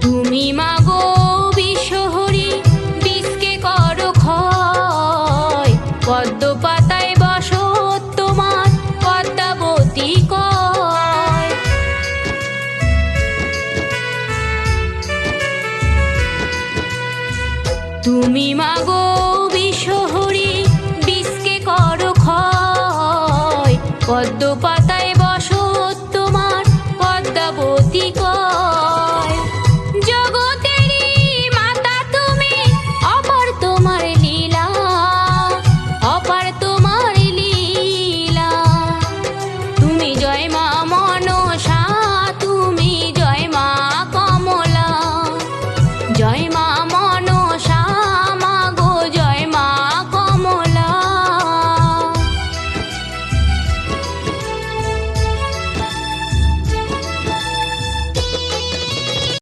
তুমি মাগো বিশ্বহরি, বিষকে করো ক্ষয়, পদ্ম পাতায় বসত তোমার পদ্মাবতী কয়। তুমি মাগো